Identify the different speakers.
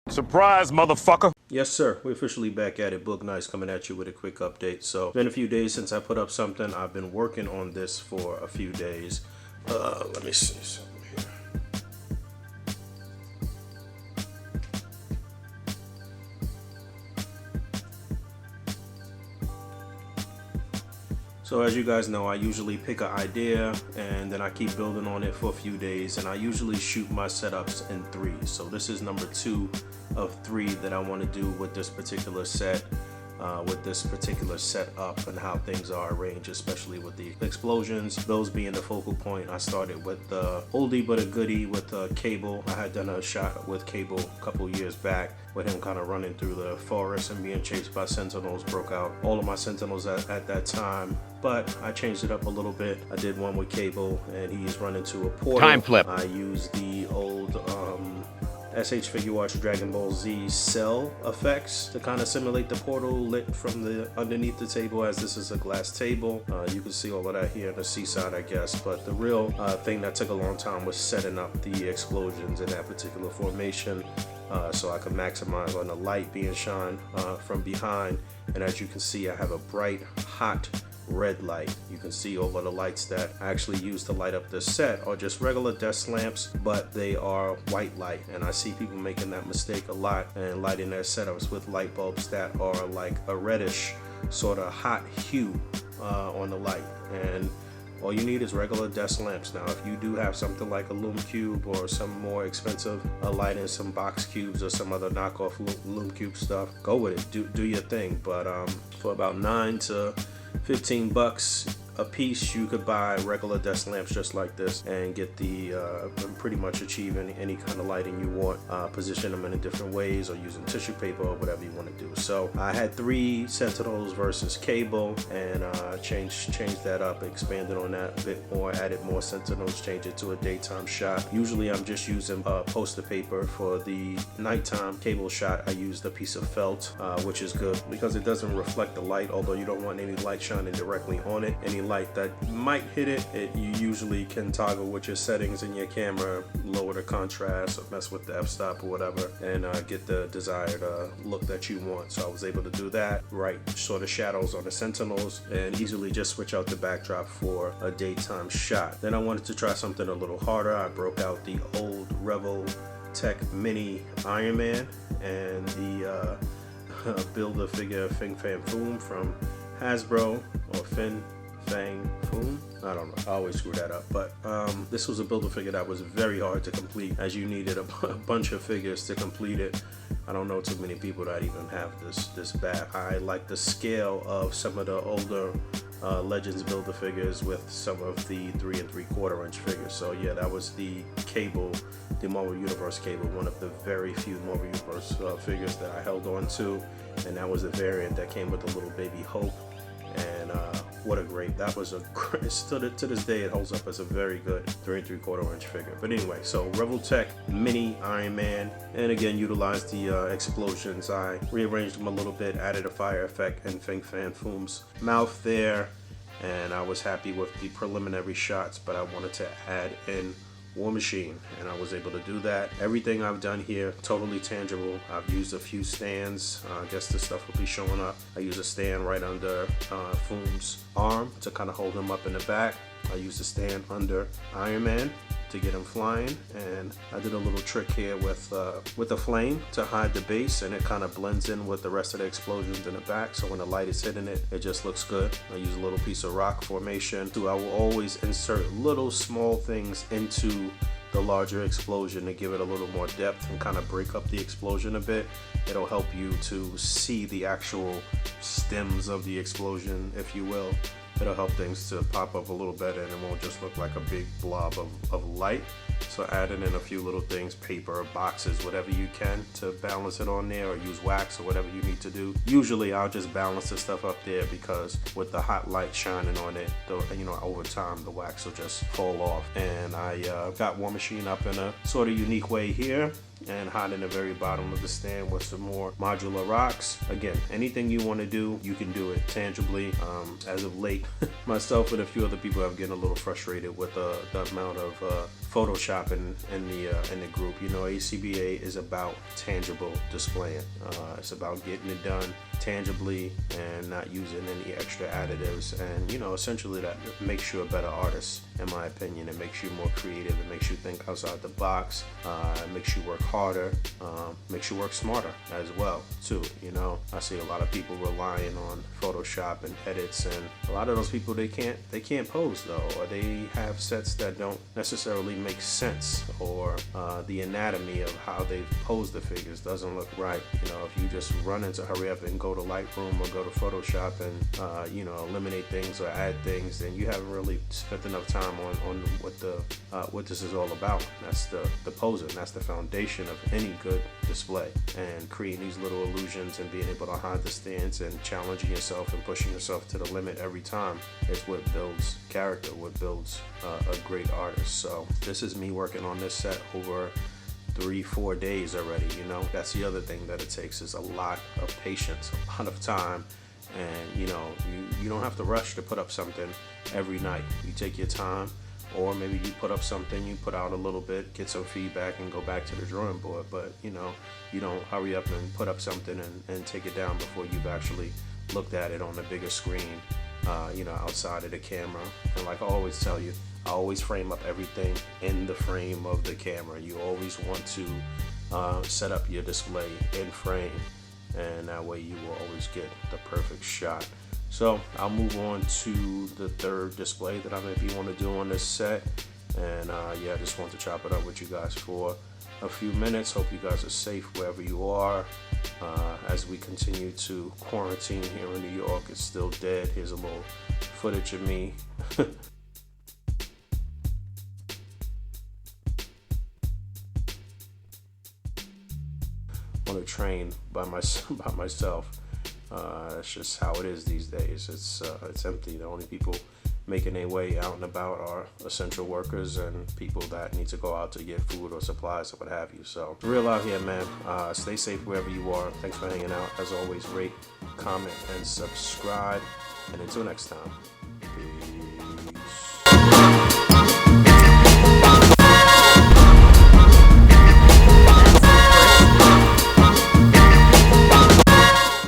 Speaker 1: Surprise, motherfucker!
Speaker 2: Yes, sir. We're officially back at it. Boog Nice coming at you with a quick update. So, it's been a few days since I put up something. I've been working on this for a few days. Let me see something here. So as you guys know, I usually pick an idea and then I keep building on it for a few days, and I usually shoot my setups in threes. So this is number 2 of 3 that I want to do with this particular set, with this particular setup and how things are arranged, especially with the explosions, those being the focal point. I started with the oldie but a goodie with Cable. I had done a shot with Cable a couple years back with him kind of running through the forest and being chased by Sentinels. Broke out all of my Sentinels at that time, but I changed it up a little bit. I did one with Cable and he's running to a portal.
Speaker 1: Time flip.
Speaker 2: I used the old S.H.Figuarts Dragon Ball Z cell effects to kind of simulate the portal lit from the underneath the table, as this is a glass table. You can see all of that here on the seaside, I guess, but the real thing that took a long time was setting up the explosions in that particular formation, so I could maximize on the light being shined from behind. And as you can see, I have a bright, hot red light. You can see over the lights that I actually use to light up this set are just regular desk lamps, but they are white light, and I see people making that mistake a lot and lighting their setups with light bulbs that are like a reddish sort of hot hue on the light. And all you need is regular desk lamps. Now, if you do have something like a Lume Cube or some more expensive lighting, some box cubes or some other knockoff Lume Cube stuff, go with it. Do your thing. But for about $9 to $15 a piece, you could buy regular desk lamps just like this and get the pretty much achieve any kind of lighting you want. Position them in different ways or using tissue paper or whatever you want to do. So I had 3 Sentinels versus Cable, and changed that up, expanded on that a bit more, added more Sentinels, changed it to a daytime shot. Usually I'm just using poster paper. For the nighttime Cable shot, I used a piece of felt, which is good because it doesn't reflect the light, although you don't want any light shining directly on it. Any light that might hit it, you usually can toggle with your settings in your camera, lower the contrast or mess with the f-stop or whatever, and get the desired look that you want. So I was able to do that, right sort of shadows on the Sentinels, and easily just switch out the backdrop for a daytime shot. Then I wanted to try something a little harder. I broke out the old Revoltech Mini Ironman and the Build-A-Figure Fing Fan Foom from Hasbro, or Fin Fang Foom, I don't know, I always screw that up. But this was a Build-A-Figure that was very hard to complete, as you needed a bunch of figures to complete it. I don't know too many people that even have this BAF. I like the scale of some of the older Legends Build-A-Figures with some of the 3 3/4 inch figures. So yeah, that was the Cable, the Marvel Universe Cable, one of the very few Marvel Universe figures that I held on to, and that was the variant that came with the little baby Hope. And what a great, that was a great, to this day it holds up as a very good 3 3/4 inch figure. But anyway, so Revoltech Mini Iron Man, and again utilized the explosions. I rearranged them a little bit, added a fire effect and Fing Fan Foom's mouth there, and I was happy with the preliminary shots, but I wanted to add in War Machine, and I was able to do that. Everything I've done here totally tangible. I've used a few stands. I guess this stuff will be showing up. I use a stand right under Foom's arm to kind of hold him up in the back. I used a stand under Iron Man to get him flying, and I did a little trick here with a flame to hide the base, and it kind of blends in with the rest of the explosions in the back, so when the light is hitting it, it just looks good. I use a little piece of rock formation. So I will always insert little small things into the larger explosion to give it a little more depth and kind of break up the explosion a bit. It'll help you to see the actual stems of the explosion, if you will. It'll help things to pop up a little better, and it won't just look like a big blob of light. So adding in a few little things, paper, boxes, whatever you can to balance it on there, or use wax or whatever you need to do. Usually I'll just balance the stuff up there, because with the hot light shining on it, over time the wax will just fall off. And I got War Machine up in a sort of unique way here, and hiding the very bottom of the stand with some more modular rocks. Again, anything you want to do, you can do it tangibly. As of late, myself and a few other people have getting a little frustrated with the amount of Photoshop Photoshop in the group. You know, ACBA is about tangible displaying. It's about getting it done tangibly and not using any extra additives, and you know, essentially that makes you a better artist, in my opinion. It makes you more creative, it makes you think outside the box, it makes you work harder, makes you work smarter as well too. You know, I see a lot of people relying on Photoshop and edits, and a lot of those people, they can't pose though, or they have sets that don't necessarily make sense, or the anatomy of how they've posed the figures doesn't look right. You know, if you just run into hurry up and go to Lightroom or go to Photoshop and you know, eliminate things or add things, then you haven't really spent enough time on what this is all about. That's the posing. That's the foundation of any good display, and creating these little illusions and being able to hide the stance and challenging yourself and pushing yourself to the limit every time is what builds character, what builds a great artist. So this is me working on this set over 3-4 days already. You know, that's the other thing that it takes, is a lot of patience, a lot of time, and you know, you don't have to rush to put up something every night. You take your time, or maybe you put up something, you put out a little bit, get some feedback, and go back to the drawing board. But you know, you don't hurry up and put up something and take it down before you've actually looked at it on a bigger screen, you know, outside of the camera. And like I always tell you, I always frame up everything in the frame of the camera. You always want to set up your display in frame, and that way you will always get the perfect shot. So I'll move on to the third display that I maybe want to do on this set. And yeah, I just want to chop it up with you guys for a few minutes. Hope you guys are safe wherever you are. As we continue to quarantine here in New York, it's still dead. Here's a little footage of me on a train by myself. It's just how it is these days. It's empty. The only people making their way out and about are essential workers and people that need to go out to get food or supplies or what have you. So real out here, man. Stay safe wherever you are. Thanks for hanging out. As always, rate, comment, and subscribe. And until next time.